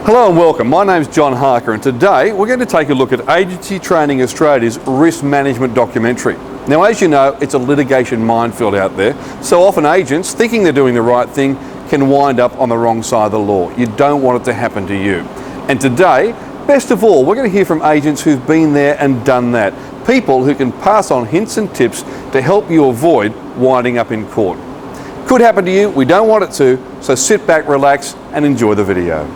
Hello and welcome. My name's John Harker, and today we're going to take a look at Agency Training Australia's risk management documentary. Now, as you know, it's a litigation minefield out there, so often agents, thinking they're doing the right thing, can wind up on the wrong side of the law. You don't want it to happen to you. And today, best of all, we're going to hear from agents who've been there and done that. People who can pass on hints and tips to help you avoid winding up in court. Could happen to you, we don't want it to, so sit back, relax and enjoy the video.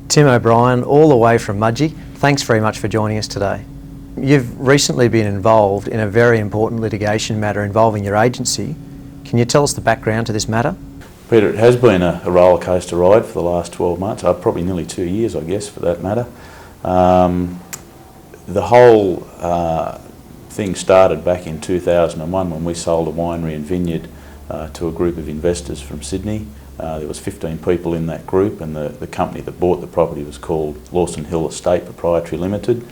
Tim O'Brien, all the way from Mudgee, thanks very much for joining us today. You've recently been involved in a very important litigation matter involving your agency. Can you tell us the background to this matter? Peter, it has been a roller coaster ride for the last 12 months, probably nearly 2 years I guess for that matter. The whole thing started back in 2001 when we sold a winery and vineyard to a group of investors from Sydney. There was 15 people in that group, and the company that bought the property was called Lawson Hill Estate Proprietary Limited.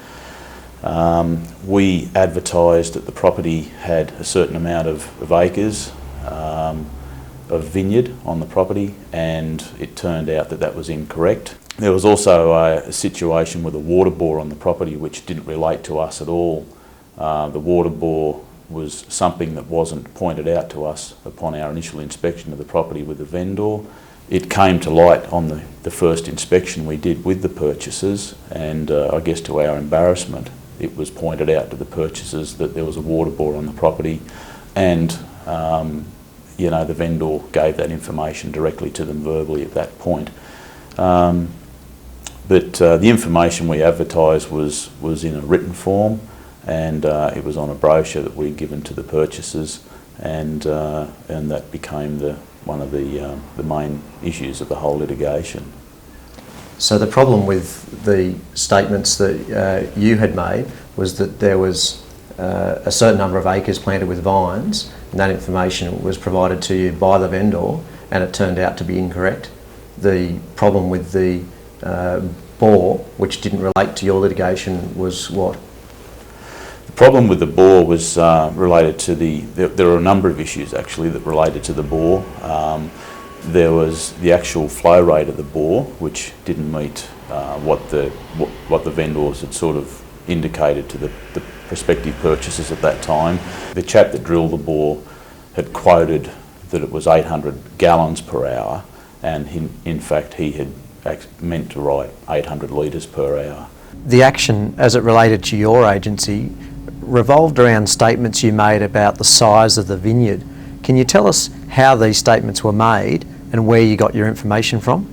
We advertised that the property had a certain amount of acres of vineyard on the property, and it turned out that that was incorrect. There was also a situation with a water bore on the property which didn't relate to us at all. The water bore was something that wasn't pointed out to us upon our initial inspection of the property with the vendor. It came to light on the first inspection we did with the purchasers, and I guess to our embarrassment it was pointed out to the purchasers that there was a water bore on the property, and the vendor gave that information directly to them verbally at that point. But the information we advertised was in a written form, and it was on a brochure that we'd given to the purchasers, and that became one of the main issues of the whole litigation. So the problem with the statements that you had made was that there was a certain number of acres planted with vines, and that information was provided to you by the vendor, and it turned out to be incorrect. The problem with the bore, which didn't relate to your litigation, was what? The problem with the bore was related to there were a number of issues actually that related to the bore. There was the actual flow rate of the bore, which didn't meet what the vendors had sort of indicated to the prospective purchasers at that time. The chap that drilled the bore had quoted that it was 800 gallons per hour, and in fact he had meant to write 800 litres per hour. The action as it related to your agency revolved around statements you made about the size of the vineyard. Can you tell us how these statements were made and where you got your information from?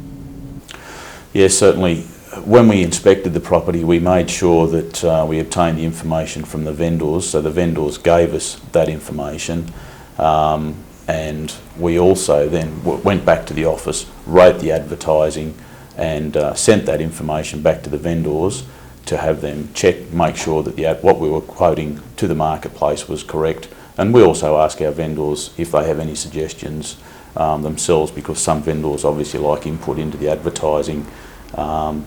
Yes, certainly. When we inspected the property, we made sure that we obtained the information from the vendors, so the vendors gave us that information, and we also then went back to the office, wrote the advertising, and sent that information back to the vendors to have them check, make sure that what we were quoting to the marketplace was correct. And we also ask our vendors if they have any suggestions themselves, because some vendors obviously like input into the advertising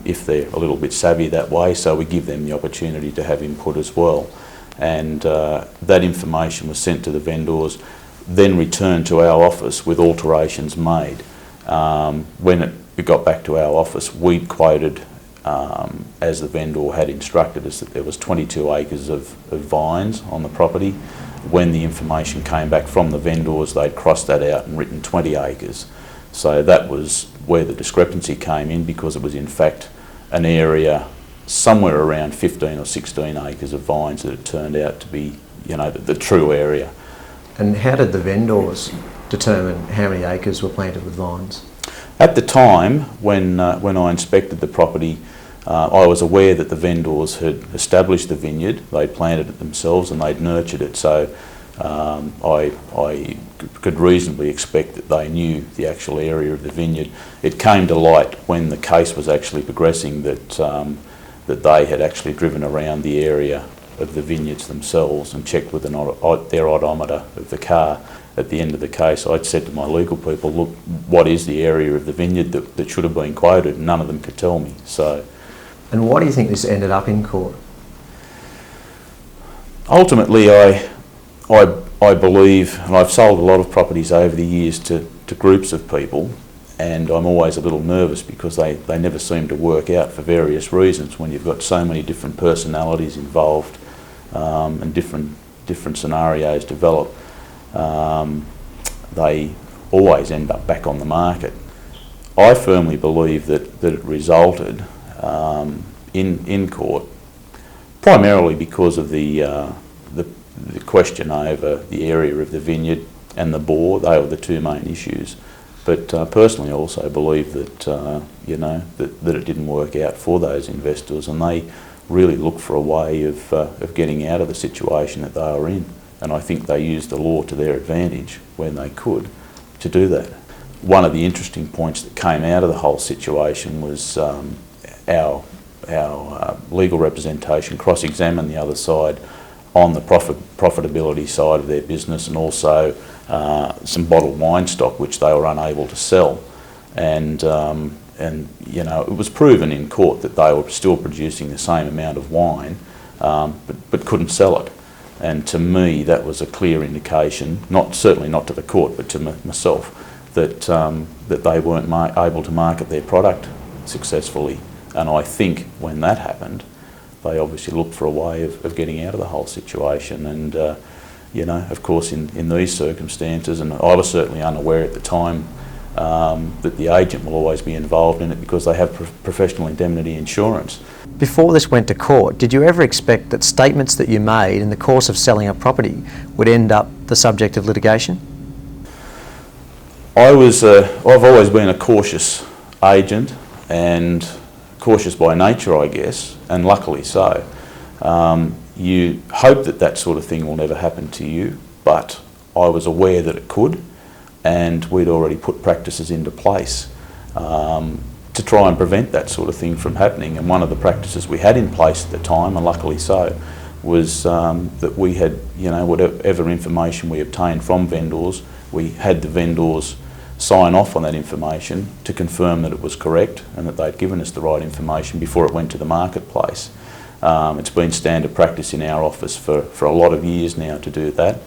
if they're a little bit savvy that way, so we give them the opportunity to have input as well. And that information was sent to the vendors, then returned to our office with alterations made. When it got back to our office, we'd quoted, as the vendor had instructed us, that there was 22 acres of vines on the property. When the information came back from the vendors, they'd crossed that out and written 20 acres. So that was where the discrepancy came in, because it was in fact an area somewhere around 15 or 16 acres of vines that it turned out to be, the true area. And how did the vendors determine how many acres were planted with vines? At the time, when I inspected the property, I was aware that the vendors had established the vineyard, they'd planted it themselves and they'd nurtured it, so I could reasonably expect that they knew the actual area of the vineyard. It came to light when the case was actually progressing that they had actually driven around the area of the vineyards themselves and checked with their odometer of the car. At the end of the case, I'd said to my legal people, look, what is the area of the vineyard that should have been quoted? And none of them could tell me. So, and why do you think this ended up in court? Ultimately, I believe, and I've sold a lot of properties over the years to groups of people, and I'm always a little nervous because they never seem to work out for various reasons when you've got so many different personalities involved and different scenarios develop. They always end up back on the market. I firmly believe that it resulted in court primarily because of the question over the area of the vineyard and the bore. They were the two main issues. But personally, I also believe that that it didn't work out for those investors, and they really looked for a way of getting out of the situation that they were in. And I think they used the law to their advantage when they could to do that. One of the interesting points that came out of the whole situation was our legal representation cross-examined the other side on the profitability side of their business, and also some bottled wine stock which they were unable to sell. And it was proven in court that they were still producing the same amount of wine, but couldn't sell it. And to me, that was a clear indication, certainly not to the court, but to myself, that they weren't able to market their product successfully. And I think when that happened, they obviously looked for a way of getting out of the whole situation. And of course, in these circumstances, and I was certainly unaware at the time that the agent will always be involved in it because they have professional indemnity insurance. Before this went to court, did you ever expect that statements that you made in the course of selling a property would end up the subject of litigation? I've always been a cautious agent, and cautious by nature, I guess, and luckily so. You hope that sort of thing will never happen to you, but I was aware that it could, and we'd already put practices into place to try and prevent that sort of thing from happening. And one of the practices we had in place at the time, and luckily so, was that we had, whatever information we obtained from vendors, we had the vendors sign off on that information to confirm that it was correct and that they'd given us the right information before it went to the marketplace. It's been standard practice in our office for a lot of years now to do that,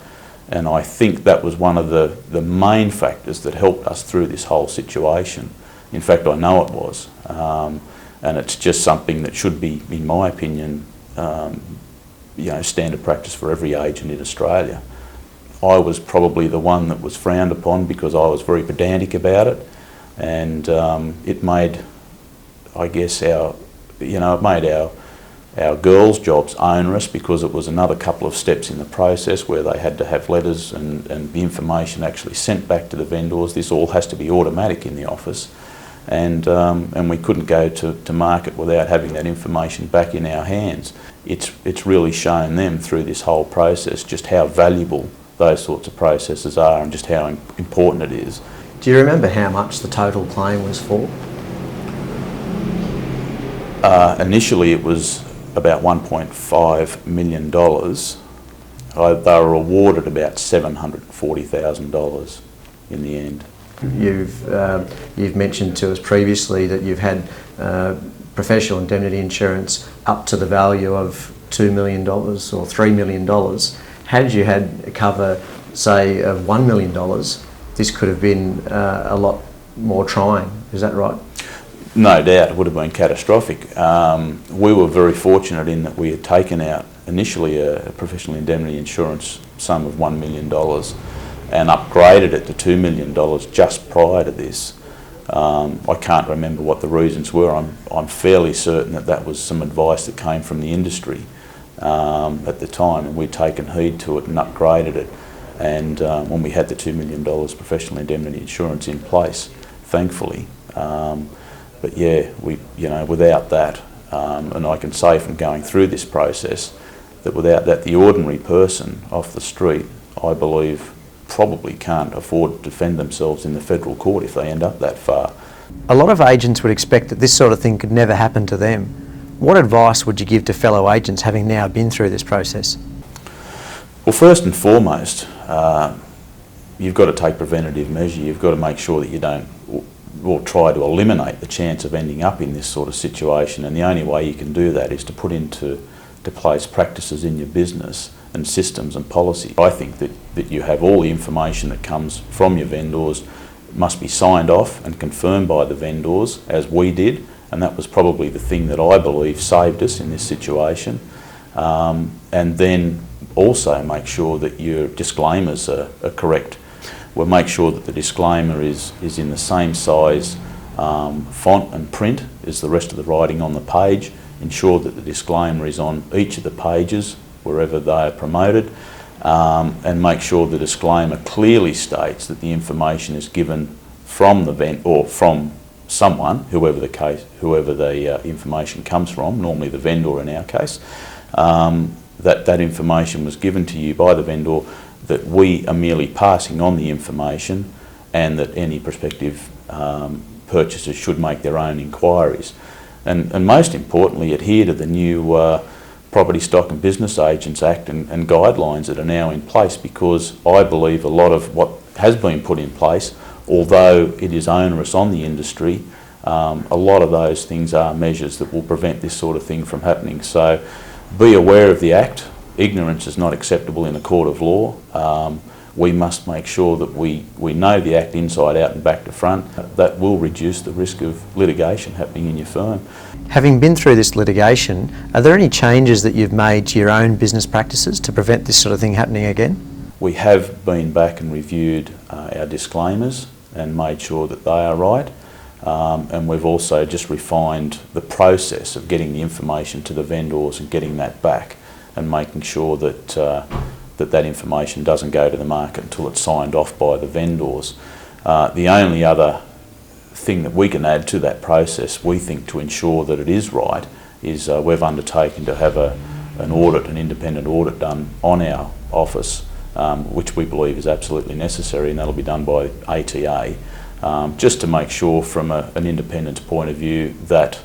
and I think that was one of the main factors that helped us through this whole situation. In fact, I know it was, and it's just something that should be, in my opinion, standard practice for every agent in Australia. I was probably the one that was frowned upon because I was very pedantic about it, and it made, I guess, our girls' jobs onerous because it was another couple of steps in the process where they had to have letters and the information actually sent back to the vendors. This all has to be automatic in the office, and we couldn't go to market without having that information back in our hands. It's really shown them through this whole process just how valuable those sorts of processes are and just how important it is. Do you remember how much the total claim was for? Initially it was about $1.5 million. They were awarded about $740,000 in the end. You've mentioned to us previously that you've had professional indemnity insurance up to the value of $2 million or $3 million. Had you had cover, say, of $1 million, this could have been a lot more trying. Is that right? No doubt, it would have been catastrophic. We were very fortunate in that we had taken out initially a professional indemnity insurance sum of $1 million and upgraded it to $2 million just prior to this. I can't remember what the reasons were. I'm fairly certain that was some advice that came from the industry at the time, and we'd taken heed to it and upgraded it. And when we had the $2 million professional indemnity insurance in place, thankfully. But yeah, without that, and I can say from going through this process that without that, the ordinary person off the street, I believe, probably can't afford to defend themselves in the federal court if they end up that far. A lot of agents would expect that this sort of thing could never happen to them. What advice would you give to fellow agents having now been through this process? Well, first and foremost, you've got to take preventative measure. You've got to make sure that you don't, or try to eliminate the chance of ending up in this sort of situation, and the only way you can do that is to put into place practices in your business and systems and policy. I think that you have all the information that comes from your vendors must be signed off and confirmed by the vendors, as we did, and that was probably the thing that I believe saved us in this situation. And then also make sure that your disclaimers are correct. We'll make sure that the disclaimer is in the same size font and print as the rest of the writing on the page. Ensure that the disclaimer is on each of the pages wherever they are promoted, and make sure the disclaimer clearly states that the information is given from the or from someone, whoever the information comes from, normally the vendor in our case, that information was given to you by the vendor, that we are merely passing on the information, and that any prospective purchasers should make their own inquiries. And most importantly, adhere to the new Property Stock and Business Agents Act and guidelines that are now in place, because I believe a lot of what has been put in place, although it is onerous on the industry, a lot of those things are measures that will prevent this sort of thing from happening. So be aware of the Act. Ignorance is not acceptable in a court of law. We must make sure that we know the Act inside out and back to front. That will reduce the risk of litigation happening in your firm. Having been through this litigation, are there any changes that you've made to your own business practices to prevent this sort of thing happening again? We have been back and reviewed our disclaimers and made sure that they are right. And we've also just refined the process of getting the information to the vendors and getting that back, and making sure that that information doesn't go to the market until it's signed off by the vendors. The only other thing that we can add to that process, we think, to ensure that it is right, is we've undertaken to have an audit, an independent audit done on our office, which we believe is absolutely necessary, and that'll be done by ATA, just to make sure from an independence point of view that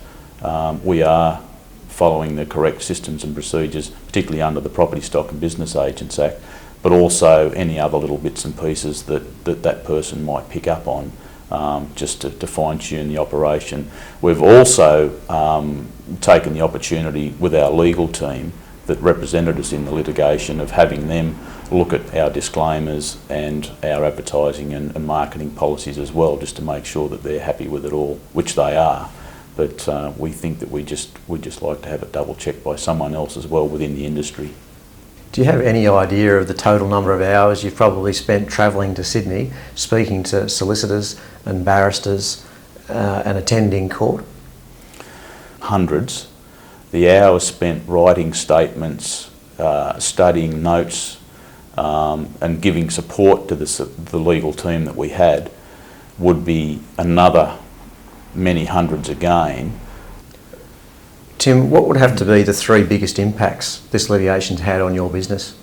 we are following the correct systems and procedures, particularly under the Property Stock and Business Agents Act, but also any other little bits and pieces that person might pick up on, just to fine-tune the operation. We've also taken the opportunity with our legal team that represented us in the litigation of having them look at our disclaimers and our advertising and marketing policies as well, just to make sure that they're happy with it all, which they are. But we think that we just like to have it double checked by someone else as well within the industry. Do you have any idea of the total number of hours you've probably spent travelling to Sydney, speaking to solicitors and barristers and attending court? Hundreds. The hours spent writing statements, studying notes, and giving support to the legal team that we had would be another many hundreds again. Tim, what would have to be the three biggest impacts this litigation's had on your business?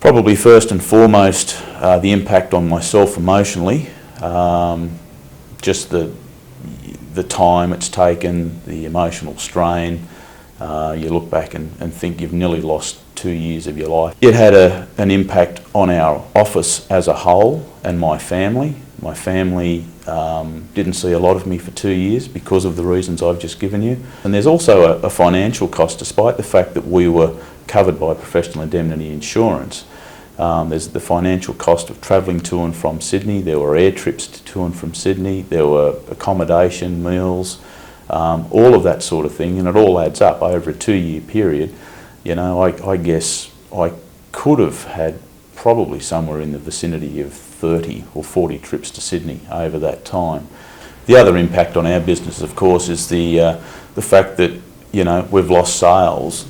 Probably first and foremost, the impact on myself emotionally, just the time it's taken, the emotional strain. You look back and think you've nearly lost 2 years of your life. It had an impact on our office as a whole and my family. My family didn't see a lot of me for 2 years because of the reasons I've just given you. And there's also a financial cost, despite the fact that we were covered by professional indemnity insurance. There's the financial cost of travelling to and from Sydney. There were air trips to and from Sydney. There were accommodation, meals, all of that sort of thing, and it all adds up over a 2-year period. You know, I guess I could have had probably somewhere in the vicinity of 30 or 40 trips to Sydney over that time. The other impact on our business, of course, is the fact that, you know, we've lost sales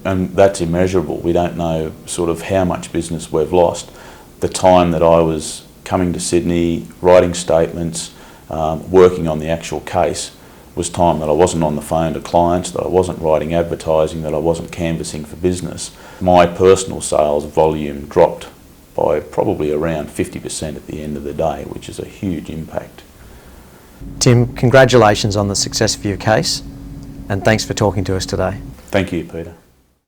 and that's immeasurable. We don't know sort of how much business we've lost. The time that I was coming to Sydney, writing statements, working on the actual case, was time that I wasn't on the phone to clients, that I wasn't writing advertising, that I wasn't canvassing for business. My personal sales volume dropped by probably around 50% at the end of the day, which is a huge impact. Tim, congratulations on the success of your case, and thanks for talking to us today. Thank you, Peter.